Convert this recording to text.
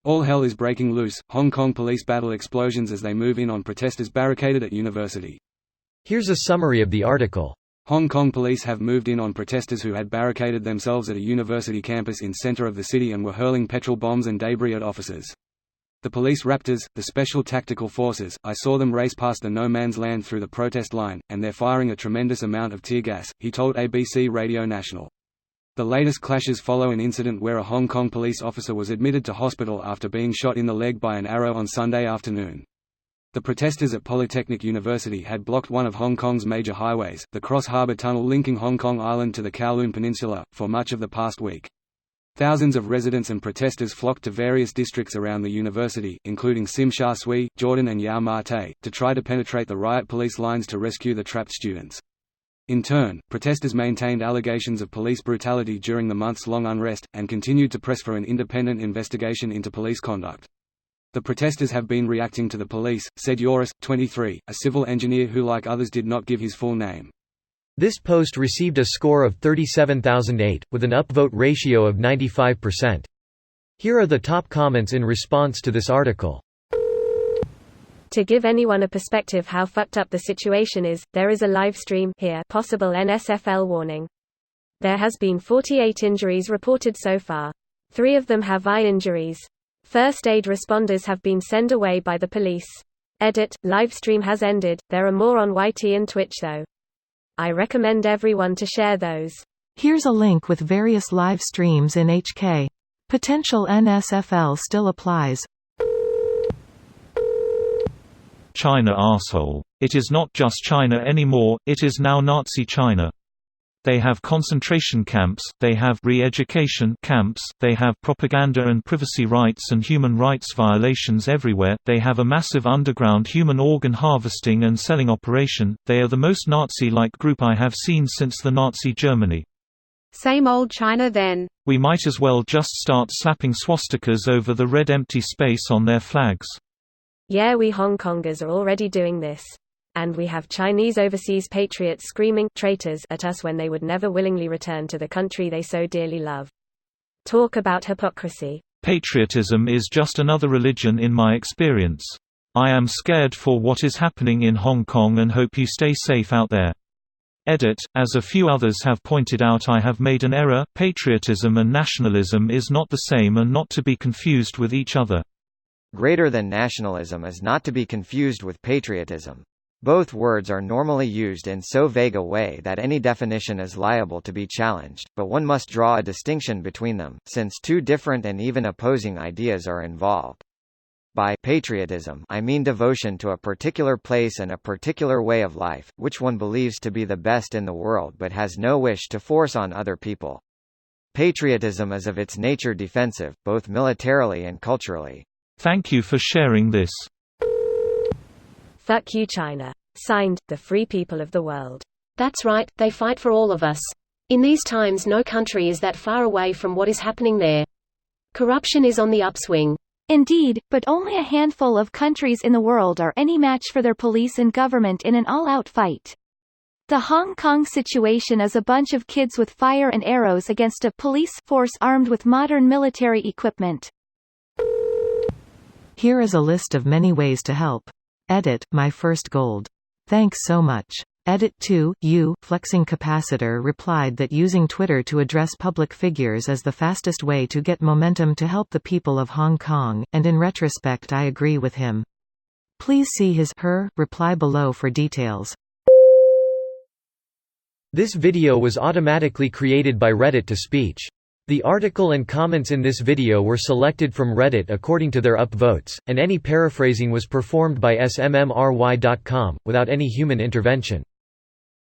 All hell is breaking loose. Hong Kong police battle explosions as they move in on protesters barricaded at university. Here's a summary of the article. Hong Kong police have moved in on protesters who had barricaded themselves at a university campus in center of the city and were hurling petrol bombs and debris at officers. The police raptors, the Special Tactical Forces, I saw them race past the no man's land through the protest line, and they're firing a tremendous amount of tear gas, he told ABC Radio National. The latest clashes follow an incident where a Hong Kong police officer was admitted to hospital after being shot in the leg by an arrow on Sunday afternoon. The protesters at Polytechnic University had blocked one of Hong Kong's major highways, the Cross Harbour Tunnel linking Hong Kong Island to the Kowloon Peninsula, for much of the past week. Thousands of residents and protesters flocked to various districts around the university, including Tsim Sha Tsui, Jordan and Yau Ma Tei, to try to penetrate the riot police lines to rescue the trapped students. In turn, protesters maintained allegations of police brutality during the months-long unrest, and continued to press for an independent investigation into police conduct. The protesters have been reacting to the police, said Yoris, 23, a civil engineer who like others did not give his full name. This post received a score of 37,008, with an upvote ratio of 95%. Here are the top comments in response to this article. To give anyone a perspective how fucked up the situation is, there is a live stream here, possible NSFL warning. There has been 48 injuries reported so far. 3 of them have eye injuries. First aid responders have been sent away by the police. Edit, livestream has ended, there are more on YT and Twitch though. I recommend everyone to share those. Here's a link with various live streams in HK. Potential NSFL still applies. China arsehole. It is not just China anymore, it is now Nazi China. They have concentration camps, they have re-education camps, they have propaganda and privacy rights and human rights violations everywhere, they have a massive underground human organ harvesting and selling operation, they are the most Nazi-like group I have seen since the Nazi Germany. Same old China then. We might as well just start slapping swastikas over the red empty space on their flags. Yeah, we Hong Kongers are already doing this. And we have Chinese overseas patriots screaming traitors at us when they would never willingly return to the country they so dearly love. Talk about hypocrisy. Patriotism is just another religion in my experience. I am scared for what is happening in Hong Kong and hope you stay safe out there. Edit, as a few others have pointed out, I have made an error. Patriotism and nationalism is not the same and not to be confused with each other. Greater than nationalism is not to be confused with patriotism. Both words are normally used in so vague a way that any definition is liable to be challenged, but one must draw a distinction between them, since 2 different and even opposing ideas are involved. By patriotism, I mean devotion to a particular place and a particular way of life, which one believes to be the best in the world but has no wish to force on other people. Patriotism is of its nature defensive, both militarily and culturally. Thank you for sharing this. Fuck you China. Signed, the free people of the world. That's right, they fight for all of us. In these times no country is that far away from what is happening there. Corruption is on the upswing. Indeed, but only a handful of countries in the world are any match for their police and government in an all-out fight. The Hong Kong situation is a bunch of kids with fire and arrows against a police force armed with modern military equipment. Here is a list of many ways to help. Edit, my first gold. Thanks so much. Edit 2, you, flexing capacitor replied that using Twitter to address public figures is the fastest way to get momentum to help the people of Hong Kong, and in retrospect I agree with him. Please see his/her reply below for details. This video was automatically created by Reddit to speech. The article and comments in this video were selected from Reddit according to their upvotes, and any paraphrasing was performed by smmry.com, without any human intervention.